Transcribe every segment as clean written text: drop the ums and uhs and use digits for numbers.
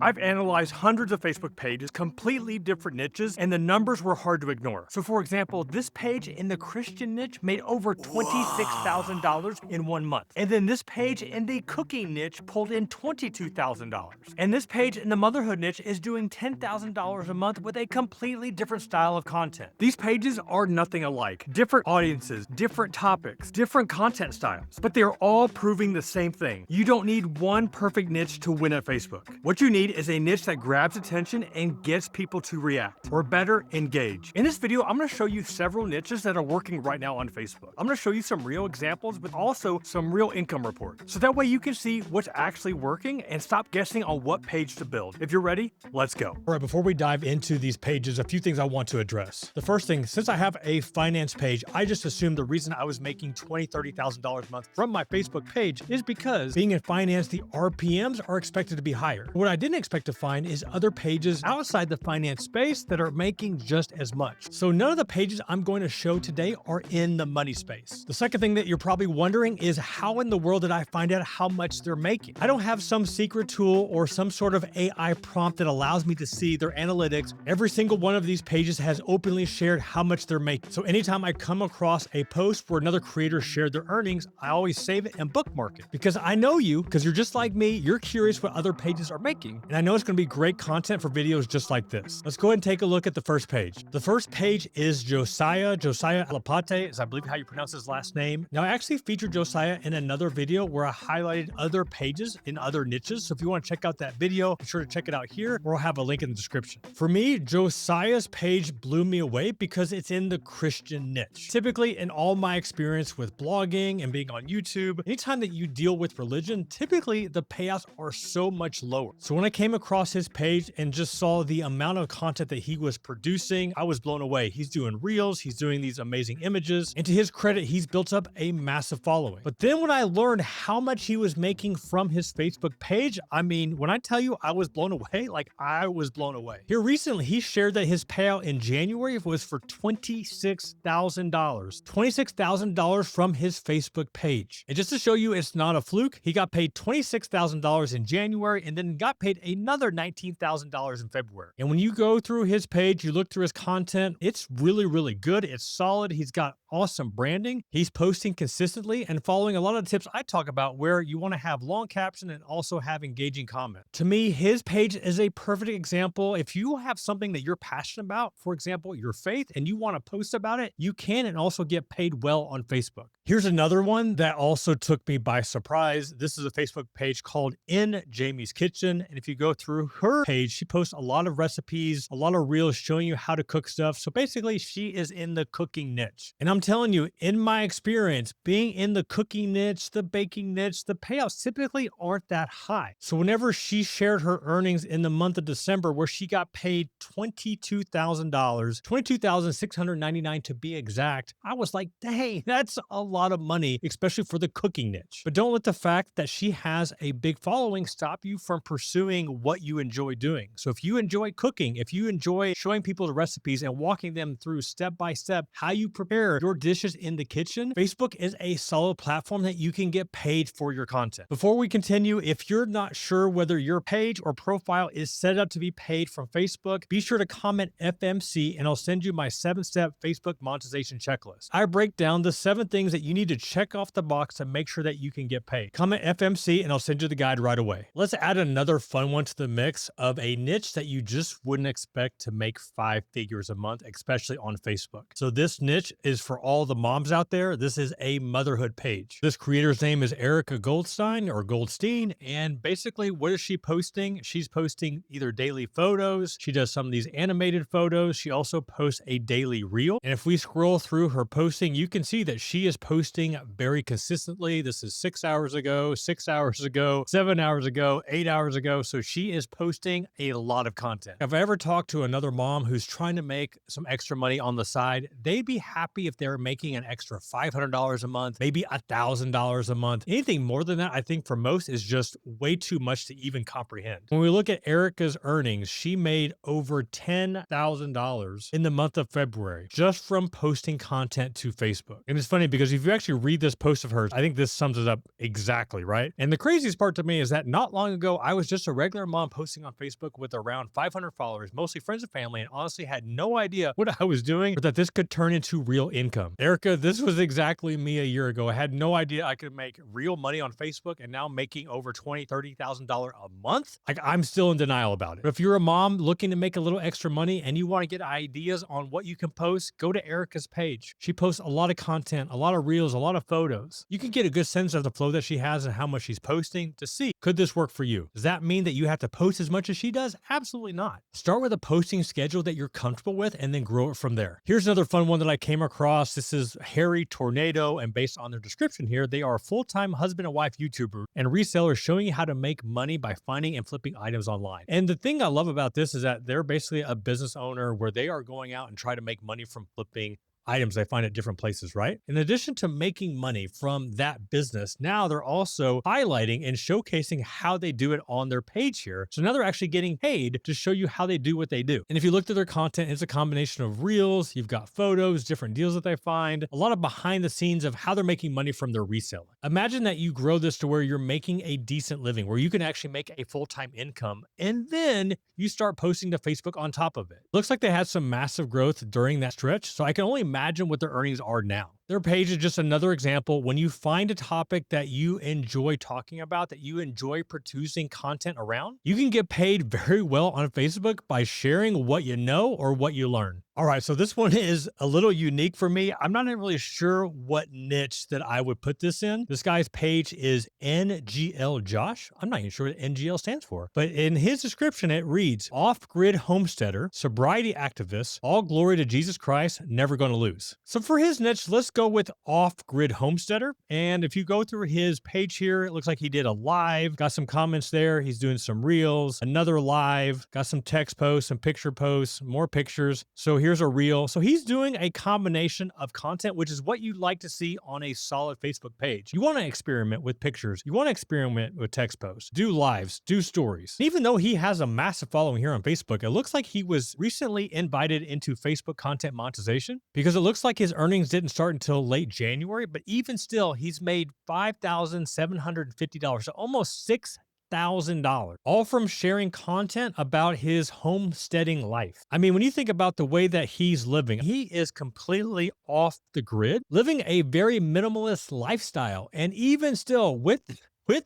I've analyzed hundreds of Facebook pages, completely different niches, and the numbers were hard to ignore. So for example, this page in the Christian niche made over $26,000 in 1 month. And then this page in the cooking niche pulled in $22,000. And this page in the motherhood niche is doing $10,000 a month with a completely different style of content. These pages are nothing alike. Different audiences, different topics, different content styles, but they're all proving the same thing. You don't need one perfect niche to win at Facebook. What you need is a niche that grabs attention and gets people to react, or better, engage. In this video, I'm going to show you several niches that are working right now on Facebook. I'm going to show you some real examples, but also some real income reports. So that way you can see what's actually working and stop guessing on what page to build. If you're ready, let's go. All right, before we dive into these pages, a few things I want to address. The first thing, since I have a finance page, I just assumed the reason I was making $20,000, $30,000 a month from my Facebook page is because being in finance, the RPMs are expected to be higher. What I didn't expect to find is other pages outside the finance space that are making just as much. So none of the pages I'm going to show today are in the money space. The second thing that you're probably wondering is how in the world did I find out how much they're making? I don't have some secret tool or some sort of AI prompt that allows me to see their analytics. Every single one of these pages has openly shared how much they're making. So anytime I come across a post where another creator shared their earnings, I always save it and bookmark it because I know you, because you're just like me, you're curious what other pages are making. And I know it's going to be great content for videos just like this. Let's go ahead and take a look at the first page. The first page is Josiah Alapate, is I believe how you pronounce his last name. Now I actually featured Josiah in another video where I highlighted other pages in other niches. So if you want to check out that video, be sure to check it out here, or I'll have a link in the description. For me, Josiah's page blew me away because it's in the Christian niche. Typically in all my experience with blogging and being on YouTube, anytime that you deal with religion, typically the payouts are so much lower. So when I came across his page and just saw the amount of content that he was producing, I was blown away. He's doing reels, he's doing these amazing images, and to his credit, he's built up a massive following. But then when I learned how much he was making from his Facebook page, I mean, when I tell you I was blown away, like I was blown away. Here recently, he shared that his payout in January was for $26,000. $26,000 from his Facebook page. And just to show you it's not a fluke, he got paid $26,000 in January and then got paid another $19,000 in February. And when you go through his page, you look through his content, it's really, really good. It's solid. He's got awesome branding. He's posting consistently and following a lot of the tips I talk about where you want to have long caption and also have engaging comment. To me, his page is a perfect example. If you have something that you're passionate about, for example, your faith, and you want to post about it, you can and also get paid well on Facebook. Here's another one that also took me by surprise. This is a Facebook page called In Jamie's Kitchen. And if you go through her page, she posts a lot of recipes, a lot of reels showing you how to cook stuff. So basically she is in the cooking niche. And I'm telling you, in my experience, being in the cooking niche, the baking niche, the payouts typically aren't that high. So whenever she shared her earnings in the month of December, where she got paid $22,000, $22,699 to be exact, I was like, dang, that's a lot of money, especially for the cooking niche. But don't let the fact that she has a big following stop you from pursuing what you enjoy doing. So if you enjoy cooking, if you enjoy showing people the recipes and walking them through step by step how you prepare your dishes in the kitchen, Facebook is a solid platform that you can get paid for your content. Before we continue, if you're not sure whether your page or profile is set up to be paid from Facebook, be sure to comment FMC and I'll send you my 7-step Facebook monetization checklist. I break down the 7 things that you need to check off the box to make sure that you can get paid. Comment FMC and I'll send you the guide right away. Let's add another fun one to the mix of a niche that you just wouldn't expect to make 5 figures a month, especially on Facebook. So this niche is for all the moms out there. This is a motherhood page. This creator's name is Erica Goldstein or Goldstein. And basically what is she posting? She's posting either daily photos. She does some of these animated photos. She also posts a daily reel. And if we scroll through her posting, you can see that she is posting very consistently. This is 6 hours ago, 6 hours ago, 7 hours ago, 8 hours ago. So she is posting a lot of content. If I ever talked to another mom who's trying to make some extra money on the side, they'd be happy if they're making an extra $500 a month, maybe $1,000 a month. Anything more than that, I think for most is just way too much to even comprehend. When we look at Erica's earnings, she made over $10,000 in the month of February just from posting content to Facebook. And it's funny because if you actually read this post of hers, I think this sums it up exactly, right? And the craziest part to me is that not long ago, I was just a regular mom posting on Facebook with around 500 followers, mostly friends and family, and honestly had no idea what I was doing or that this could turn into real income. Erica, this was exactly me a year ago. I had no idea I could make real money on Facebook, and now making over $20,000, $30,000 a month. Like, I'm still in denial about it. But if you're a mom looking to make a little extra money and you want to get ideas on what you can post, go to Erica's page. She posts a lot of content, a lot of reels, a lot of photos. You can get a good sense of the flow that she has and how much she's posting to see, could this work for you? Does that mean that you have to post as much as she does? Absolutely not. Start with a posting schedule that you're comfortable with and then grow it from there. Here's another fun one that I came across. This is Harry Tornado, and based on their description here, they are a full-time husband and wife YouTuber and resellers showing you how to make money by finding and flipping items online. And the thing I love about this is that they're basically a business owner where they are going out and try to make money from flipping items they find at different places, right? In addition to making money from that business, now they're also highlighting and showcasing how they do it on their page here. So now they're actually getting paid to show you how they do what they do. And if you look at their content, it's a combination of reels, you've got photos, different deals that they find, a lot of behind the scenes of how they're making money from their reselling. Imagine that you grow this to where you're making a decent living, where you can actually make a full-time income, and then you start posting to Facebook on top of it. Looks like they had some massive growth during that stretch, so I can only imagine what their earnings are now. Their page is just another example. When you find a topic that you enjoy talking about, that you enjoy producing content around, you can get paid very well on Facebook by sharing what you know or what you learn. All right, so this one is a little unique for me. I'm not really sure what niche that I would put this in. This guy's page is NGL Josh. I'm not even sure what NGL stands for, but in his description, it reads, off-grid homesteader, sobriety activist, all glory to Jesus Christ, never gonna lose. So for his niche, let's go with off-grid homesteader. And if you go through his page here, it looks like he did a live, got some comments there. He's doing some reels, another live, got some text posts, some picture posts, more pictures. So here's a reel. So he's doing a combination of content, which is what you'd like to see on a solid Facebook page. You want to experiment with pictures. You want to experiment with text posts, do lives, do stories. Even though he has a massive following here on Facebook, it looks like he was recently invited into Facebook content monetization because it looks like his earnings didn't start until late January, but even still, he's made $5,750, so almost $6,000, all from sharing content about his homesteading life. I mean, when you think about the way that he's living, he is completely off the grid, living a very minimalist lifestyle. And even still, with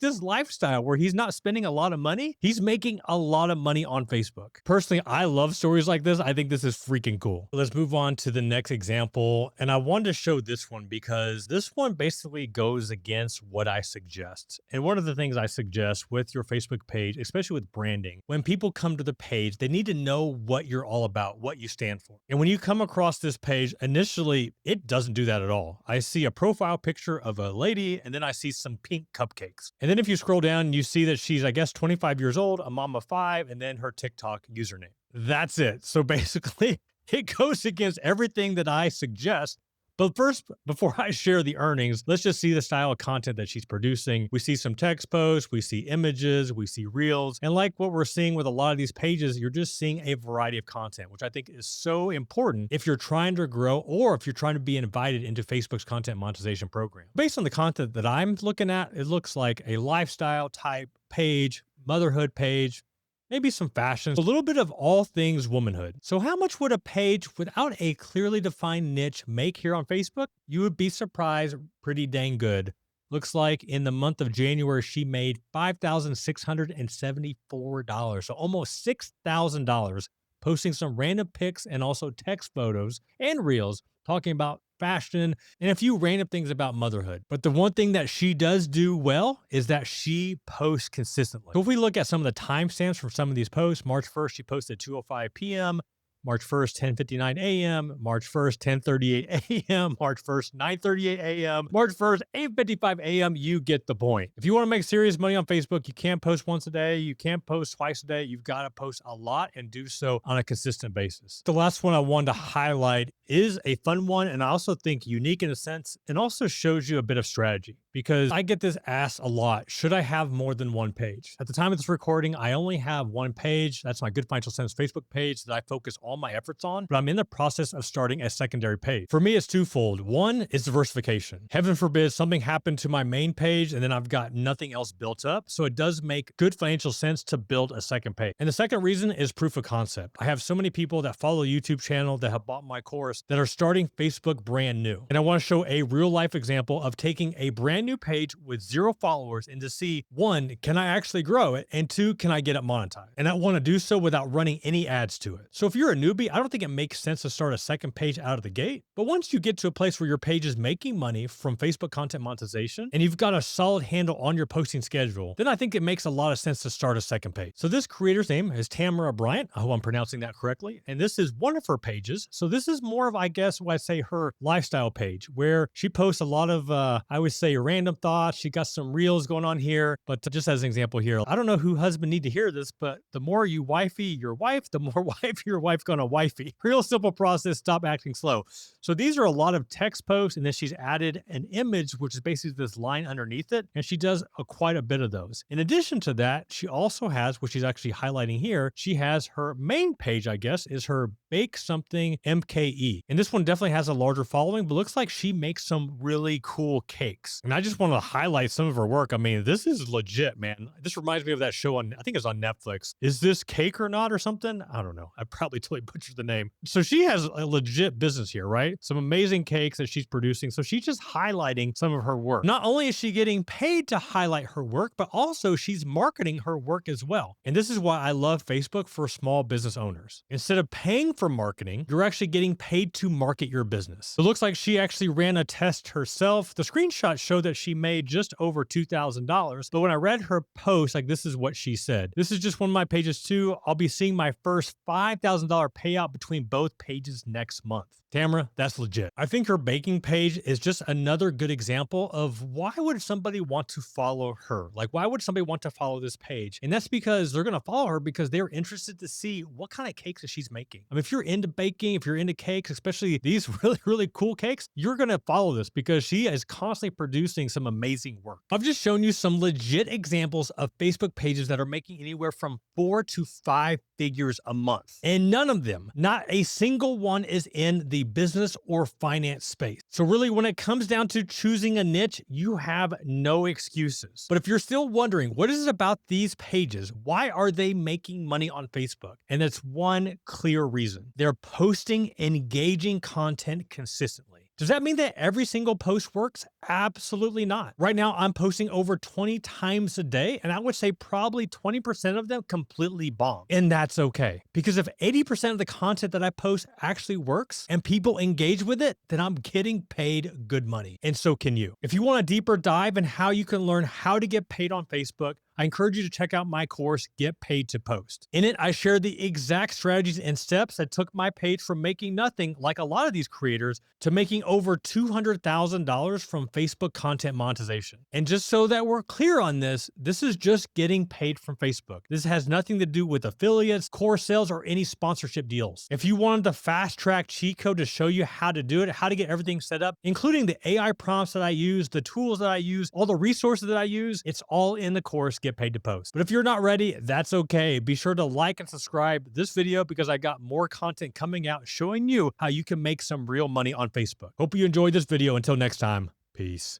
this lifestyle where he's not spending a lot of money, he's making a lot of money on Facebook. Personally, I love stories like this. I think this is freaking cool. Let's move on to the next example. And I wanted to show this one because this one basically goes against what I suggest. And one of the things I suggest with your Facebook page, especially with branding, when people come to the page, they need to know what you're all about, what you stand for. And when you come across this page, initially, it doesn't do that at all. I see a profile picture of a lady, and then I see some pink cupcakes. And then if you scroll down, you see that she's, I guess, 25 years old, a mom of 5, and then her TikTok username. That's it. So basically, it goes against everything that I suggest. But first, before I share the earnings, let's just see the style of content that she's producing. We see some text posts, we see images, we see reels. And like what we're seeing with a lot of these pages, you're just seeing a variety of content, which I think is so important if you're trying to grow or if you're trying to be invited into Facebook's content monetization program. Based on the content that I'm looking at, it looks like a lifestyle type page, motherhood page, maybe some fashion, a little bit of all things womanhood. So how much would a page without a clearly defined niche make here on Facebook? You would be surprised, pretty dang good. Looks like in the month of January, she made $5,674, so almost $6,000, posting some random pics and also text photos and reels talking about fashion and a few random things about motherhood. But the one thing that she does do well is that she posts consistently. So if we look at some of the timestamps from some of these posts, March 1st, she posted 2:05 p.m. March 1st, 10:59 a.m., March 1st, 10:38 a.m., March 1st, 9:38 a.m., March 1st, 8:55 a.m. You get the point. If you want to make serious money on Facebook, you can't post once a day. You can't post twice a day. You've got to post a lot and do so on a consistent basis. The last one I wanted to highlight is a fun one, and I also think unique in a sense, and also shows you a bit of strategy, because I get this asked a lot. Should I have more than one page? At the time of this recording, I only have one page. That's my Good Financial Sense Facebook page that I focus all my efforts on, but I'm in the process of starting a secondary page. For me, it's twofold. One is diversification. Heaven forbid something happened to my main page and then I've got nothing else built up. So it does make good financial sense to build a second page. And the second reason is proof of concept. I have so many people that follow YouTube channel that have bought my course that are starting Facebook brand new. And I want to show a real life example of taking a brand new page with 0 followers and to see, one, can I actually grow it? And two, can I get it monetized? And I want to do so without running any ads to it. So if you're a newbie, I don't think it makes sense to start a second page out of the gate. But once you get to a place where your page is making money from Facebook content monetization and you've got a solid handle on your posting schedule, then I think it makes a lot of sense to start a second page. So this creator's name is Tamara Bryant. I hope I'm pronouncing that correctly. And this is one of her pages. So this is more of, I guess, what I say her lifestyle page, where she posts a lot of, I would say, random thoughts. She got some reels going on here. But just as an example here, I don't know who husband need to hear this, but the more you wifey your wife, the more wifey your wife gonna wifey. Real simple process, stop acting slow. So these are a lot of text posts, and then she's added an image, which is basically this line underneath it, and she does quite a bit of those. In addition to that, she also has, which she's actually highlighting here, she has her main page, I guess, is her Bake Something MKE. And this one definitely has a larger following, but looks like she makes some really cool cakes. And I just want to highlight some of her work. I mean, this is legit, man. This reminds me of that show on, I think it's on Netflix. Is This Cake or Not or something? I don't know. I probably totally butchered the name. So she has a legit business here, right? Some amazing cakes that she's producing. So she's just highlighting some of her work. Not only is she getting paid to highlight her work, but also she's marketing her work as well. And this is why I love Facebook for small business owners. Instead of paying for marketing, you're actually getting paid to market your business. It looks like she actually ran a test herself. The screenshots show that she made just over $2,000. But when I read her post, like, this is what she said. This is just one of my pages too. I'll be seeing my first $5,000 payout between both pages next month. Tamara, that's legit. I think her baking page is just another good example of why would somebody want to follow her? Like, why would somebody want to follow this page? And that's because they're going to follow her because they're interested to see what kind of cakes that she's making. I mean, if you're into baking, if you're into cakes, especially these really, really cool cakes, you're going to follow this because she is constantly producing some amazing work. I've just shown you some legit examples of Facebook pages that are making anywhere from 4 to 5 figures a month. And none of them, not a single one, is in the business or finance space. So really, when it comes down to choosing a niche, you have no excuses. But if you're still wondering, what is it about these pages? Why are they making money on Facebook? And it's one clear reason. They're posting engaging content consistently. Does that mean that every single post works? Absolutely not. Right now, I'm posting over 20 times a day, and I would say probably 20% of them completely bomb. And that's okay. Because if 80% of the content that I post actually works and people engage with it, then I'm getting paid good money. And so can you. If you want a deeper dive in how you can learn how to get paid on Facebook, I encourage you to check out my course, Get Paid to Post. In it, I share the exact strategies and steps that took my page from making nothing, like a lot of these creators, to making over $200,000 from Facebook content monetization. And just so that we're clear on this is just getting paid from Facebook. This has nothing to do with affiliates, course sales, or any sponsorship deals. If you wanted the fast track cheat code to show you how to do it, how to get everything set up, including the AI prompts that I use, the tools that I use, all the resources that I use, it's all in the course, Get Paid to Post. But if you're not ready, that's okay. Be sure to like and subscribe this video because I got more content coming out showing you how you can make some real money on Facebook. Hope you enjoyed this video. Until next time, peace.